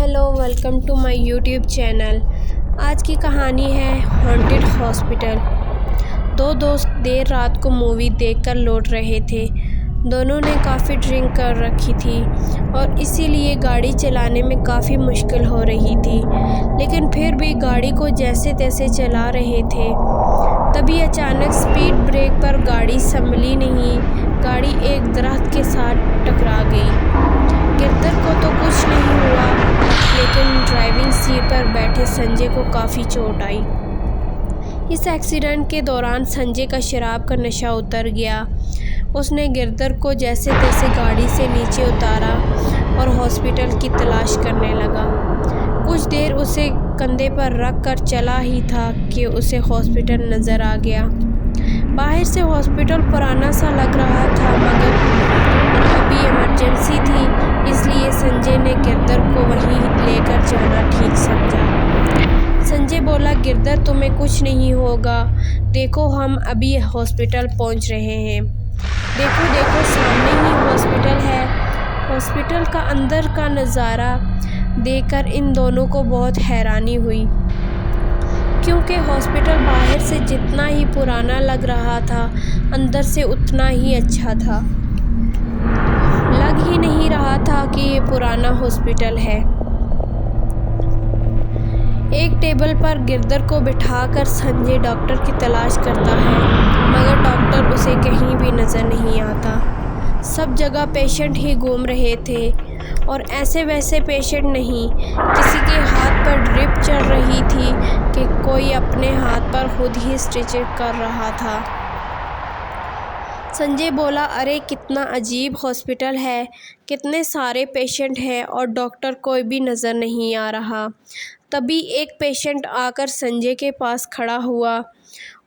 Hello welcome to my YouTube channel. आज की कहानी है हॉन्टेड हॉस्पिटल। दो दोस्त देर रात को मूवी देखकर लौट रहे थे। दोनों ने काफ़ी ड्रिंक कर रखी थी और इसीलिए गाड़ी चलाने में काफ़ी मुश्किल हो रही थी, लेकिन फिर भी गाड़ी को जैसे तैसे चला रहे थे। तभी अचानक स्पीड ब्रेक पर गाड़ी संभली नहीं, गाड़ी एक दरख्त के साथ टकरा गई। गिरधर को तो कुछ नहीं हुआ, लेकिन ड्राइविंग सीट पर बैठे संजय को काफ़ी चोट आई। इस एक्सीडेंट के दौरान संजय का शराब का नशा उतर गया। उसने गिरधर को जैसे तैसे गाड़ी से नीचे उतारा और हॉस्पिटल की तलाश करने लगा। कुछ देर उसे कंधे पर रख कर चला ही था कि उसे हॉस्पिटल नज़र आ गया। बाहर से हॉस्पिटल पुराना सा लग रहा था, मगर अभी इमरजेंसी थी, इसलिए संजय ने गिरधर को वहीं लेकर जाना ठीक समझा। संजय बोला, गिरधर तुम्हें कुछ नहीं होगा, देखो हम अभी हॉस्पिटल पहुंच रहे हैं। देखो देखो सामने ही हॉस्पिटल है। हॉस्पिटल का अंदर का नज़ारा देखकर इन दोनों को बहुत हैरानी हुई, क्योंकि हॉस्पिटल बाहर से जितना ही पुराना लग रहा था, अंदर से उतना ही अच्छा था। लग ही नहीं रहा था कि ये पुराना हॉस्पिटल है। एक टेबल पर गिरधर को बिठाकर संजय डॉक्टर की तलाश करता है, मगर डॉक्टर उसे कहीं भी नज़र नहीं आता। सब जगह पेशेंट ही घूम रहे थे, और ऐसे वैसे पेशेंट नहीं, किसी के हाथ पर ड्रिप चल रही थी कि कोई अपने हाथ पर खुद ही स्टिचिंग कर रहा था। संजय बोला, अरे कितना अजीब हॉस्पिटल है, कितने सारे पेशेंट हैं और डॉक्टर कोई भी नज़र नहीं आ रहा। तभी एक पेशेंट आकर संजय के पास खड़ा हुआ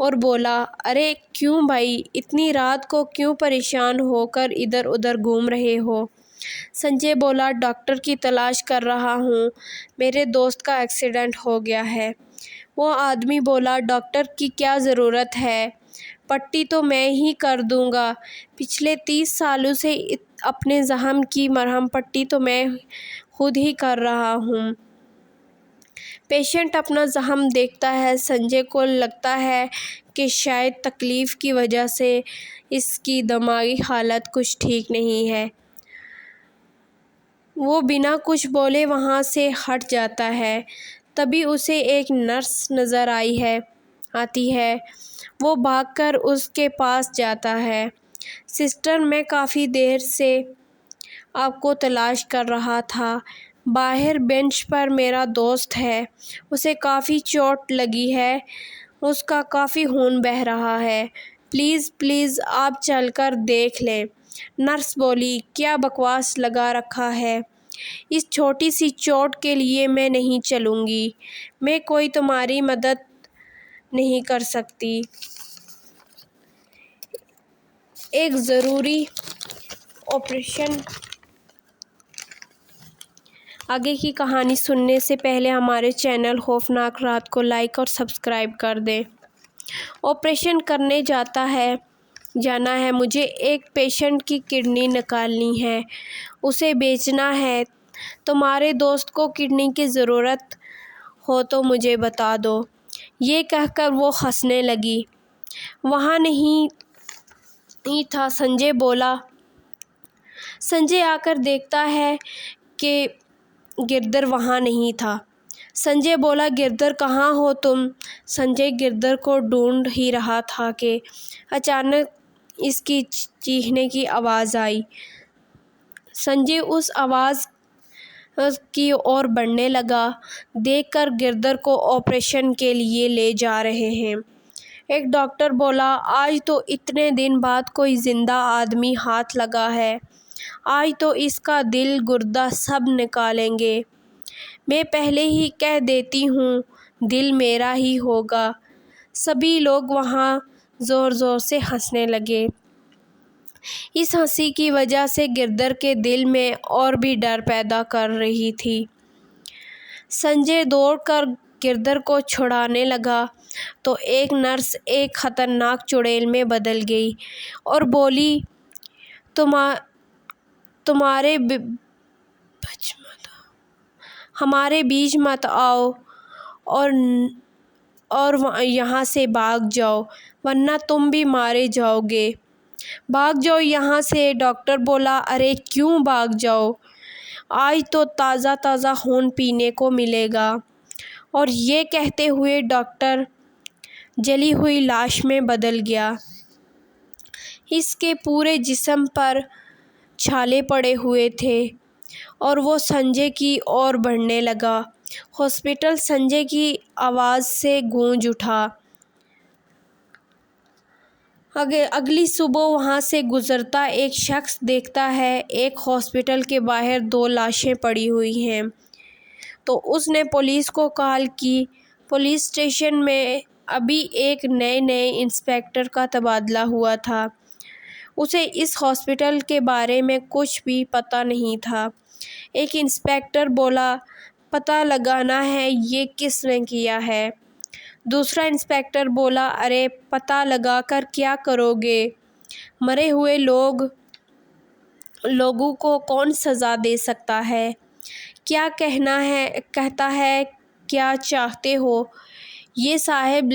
और बोला, अरे क्यों भाई, इतनी रात को क्यों परेशान होकर इधर उधर घूम रहे हो? संजय बोला, डॉक्टर की तलाश कर रहा हूँ, मेरे दोस्त का एक्सीडेंट हो गया है। वो आदमी बोला, डॉक्टर की क्या ज़रूरत है, पट्टी तो मैं ही कर दूंगा। पिछले 30 सालों से अपने ज़ख्म की मरहम पट्टी तो मैं खुद ही कर रहा हूँ। पेशेंट अपना ज़ख्म देखता है। संजय को लगता है कि शायद तकलीफ़ की वजह से इसकी दिमागी हालत कुछ ठीक नहीं है। वो बिना कुछ बोले वहाँ से हट जाता है। तभी उसे एक नर्स नज़र आती है। वो भागकर उसके पास जाता है। सिस्टर, मैं काफ़ी देर से आपको तलाश कर रहा था। बाहर बेंच पर मेरा दोस्त है, उसे काफ़ी चोट लगी है, उसका काफ़ी खून बह रहा है। प्लीज़ प्लीज़ आप चलकर देख लें। नर्स बोली, क्या बकवास लगा रखा है, इस छोटी सी चोट के लिए मैं नहीं चलूँगी, मैं कोई तुम्हारी मदद नहीं कर सकती। एक ज़रूरी ऑपरेशन। आगे की कहानी सुनने से पहले हमारे चैनल खौफनाक रात को लाइक और सब्सक्राइब कर दें। ऑपरेशन करने जाना है मुझे। एक पेशेंट की किडनी निकालनी है, उसे बेचना है। तुम्हारे दोस्त को किडनी की ज़रूरत हो तो मुझे बता दो। ये कहकर वो हंसने लगी। वहाँ नहीं था, संजय बोला। संजय आकर देखता है कि गिरधर वहाँ नहीं था। संजय बोला, गिरधर कहाँ हो तुम? संजय गिरधर को ढूंढ ही रहा था कि अचानक इसकी चीखने की आवाज़ आई। संजय उस आवाज़ की ओर बढ़ने लगा। देखकर गिरधर को ऑपरेशन के लिए ले जा रहे हैं। एक डॉक्टर बोला, आज तो इतने दिन बाद कोई ज़िंदा आदमी हाथ लगा है, आज तो इसका दिल गुर्दा सब निकालेंगे। मैं पहले ही कह देती हूँ, दिल मेरा ही होगा। सभी लोग वहाँ ज़ोर ज़ोर से हंसने लगे। इस हंसी की वजह से गिरधर के दिल में और भी डर पैदा कर रही थी। संजय दौड़कर गिरधर को छुड़ाने लगा तो एक नर्स एक ख़तरनाक चुड़ैल में बदल गई और बोली, तुम्हारे ہمارے بیچ مت آؤ اور یہاں سے بھاگ جاؤ ورنہ تم بھی مارے جاؤ گے۔ بھاگ جاؤ یہاں سے، ڈاکٹر بولا۔ ارے کیوں بھاگ جاؤ؟ آج تو تازہ تازہ خون پینے کو ملے گا۔ اور یہ کہتے ہوئے ڈاکٹر جلی ہوئی لاش میں بدل گیا۔ اس کے پورے جسم پر چھالے پڑے ہوئے تھے اور وہ سنجے کی اور بڑھنے لگا۔ ہاسپٹل سنجے کی آواز سے گونج اٹھا۔ اگلی صبح وہاں سے گزرتا ایک شخص دیکھتا ہے ایک ہاسپٹل کے باہر 2 لاشیں پڑی ہوئی ہیں، تو اس نے پولیس کو کال کی۔ پولیس اسٹیشن میں ابھی ایک نئے انسپکٹر کا تبادلہ ہوا تھا۔ اسے اس ہاسپٹل کے بارے میں کچھ بھی پتہ نہیں تھا۔ ایک انسپکٹر بولا، پتہ لگانا ہے یہ کس نے کیا ہے۔ دوسرا انسپکٹر بولا، ارے پتہ لگا کر کیا کرو گے؟ مرے ہوئے لوگوں کو کون سزا دے سکتا ہے؟ کیا کہتا ہے، کیا چاہتے ہو؟ یہ صاحب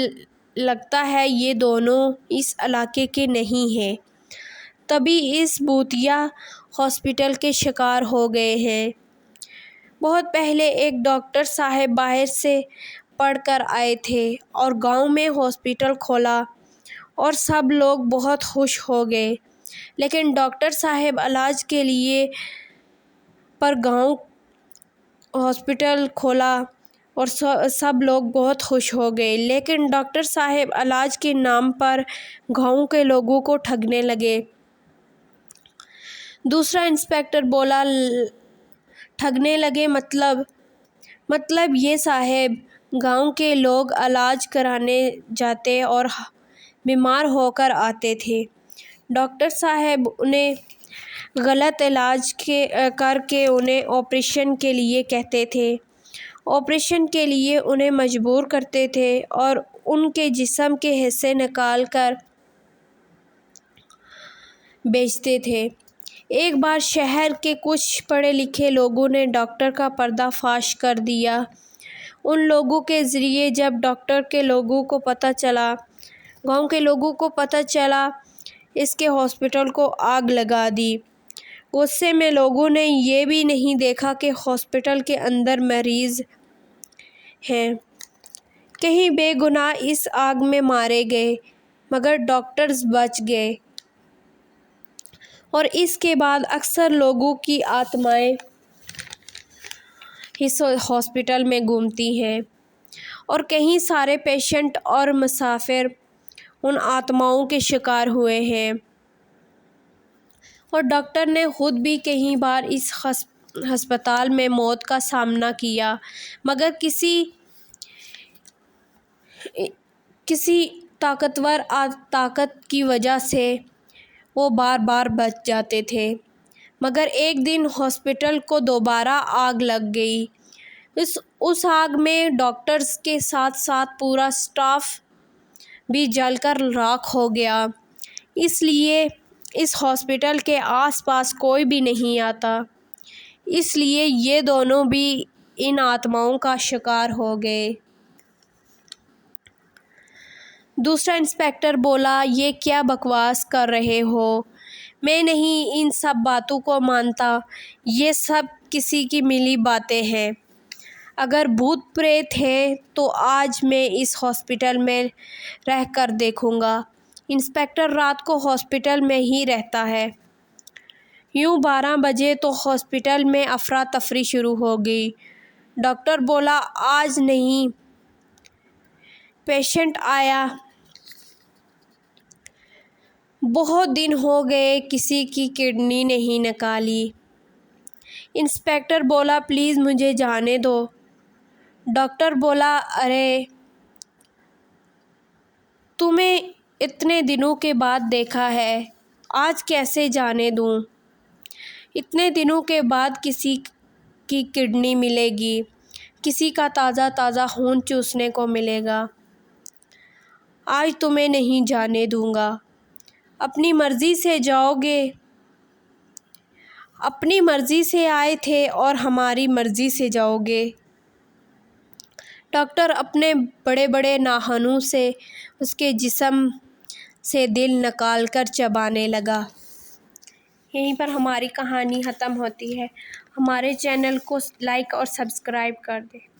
لگتا ہے یہ دونوں اس علاقے کے نہیں ہیں، تبھی اس بھوتیا ہاسپٹل کے شکار ہو گئے ہیں۔ بہت پہلے ایک ڈاکٹر صاحب باہر سے پڑھ کر آئے تھے اور گاؤں میں ہاسپٹل کھولا اور سب لوگ بہت خوش ہو گئے، لیکن ڈاکٹر صاحب علاج کے لیے پر گاؤں ہاسپٹل کھولا اور سب لوگ بہت خوش ہو گئے، لیکن ڈاکٹر صاحب علاج کے نام پر گاؤں کے لوگوں کو ٹھگنے لگے۔ دوسرا انسپکٹر بولا، ٹھگنے لگے مطلب یہ صاحب، گاؤں کے لوگ علاج کرانے جاتے اور بیمار ہو کر آتے تھے۔ ڈاکٹر صاحب انہیں غلط علاج کر کے انہیں آپریشن کے لیے کہتے تھے، آپریشن کے لیے انہیں مجبور کرتے تھے اور ان کے جسم کے حصے نکال کر بیچتے تھے۔ ایک بار شہر کے کچھ پڑھے لکھے لوگوں نے ڈاکٹر کا پردہ فاش کر دیا۔ ان لوگوں کے ذریعے جب گاؤں کے لوگوں کو پتہ چلا، اس کے ہاسپٹل کو آگ لگا دی۔ غصے میں لوگوں نے یہ بھی نہیں دیکھا کہ ہاسپٹل کے اندر مریض ہیں۔ کئی بے گناہ اس آگ میں مارے گئے مگر ڈاکٹرز بچ گئے۔ اور اس کے بعد اکثر لوگوں کی آتمائیں اس ہاسپٹل میں گھومتی ہیں اور کئی سارے پیشنٹ اور مسافر ان آتماؤں کے شکار ہوئے ہیں۔ اور ڈاکٹر نے خود بھی کئی بار اس ہسپتال میں موت کا سامنا کیا مگر کسی طاقتور طاقت کی وجہ سے وہ بار بار بچ جاتے تھے۔ مگر ایک دن ہاسپٹل کو دوبارہ آگ لگ گئی۔ اس آگ میں ڈاکٹرز کے ساتھ ساتھ پورا اسٹاف بھی جل کر راکھ ہو گیا، اس لیے اس ہاسپٹل کے آس پاس کوئی بھی نہیں آتا، اس لیے یہ دونوں بھی ان آتماؤں کا شکار ہو گئے۔ دوسرا انسپکٹر بولا، یہ کیا بکواس کر رہے ہو؟ میں نہیں ان سب باتوں کو مانتا، یہ سب کسی کی ملی باتیں ہیں۔ اگر بھوت پریت ہیں تو آج میں اس ہاسپٹل میں رہ کر دیکھوں گا۔ انسپکٹر رات کو ہاسپٹل میں ہی رہتا ہے۔ یوں 12 بجے تو ہاسپٹل میں افراتفری شروع ہو گئی۔ ڈاکٹر بولا، آج نہیں پیشنٹ آیا، بہت دن ہو گئے کسی کی کڈنی نہیں نکالی۔ انسپکٹر بولا، پلیز مجھے جانے دو۔ ڈاکٹر بولا، ارے تمہیں اتنے دنوں کے بعد دیکھا ہے، آج کیسے جانے دوں؟ اتنے دنوں کے بعد کسی کی کڈنی ملے گی، کسی کا تازہ خون چوسنے کو ملے گا، آج تمہیں نہیں جانے دوں گا۔ اپنی مرضی سے جاؤ گے؟ اپنی مرضی سے آئے تھے اور ہماری مرضی سے جاؤ گے؟ ڈاکٹر اپنے بڑے بڑے ناخنوں سے اس کے جسم سے دل نکال کر چبانے لگا۔ یہیں پر ہماری کہانی ختم ہوتی ہے۔ ہمارے چینل کو لائک اور سبسکرائب کر دیں۔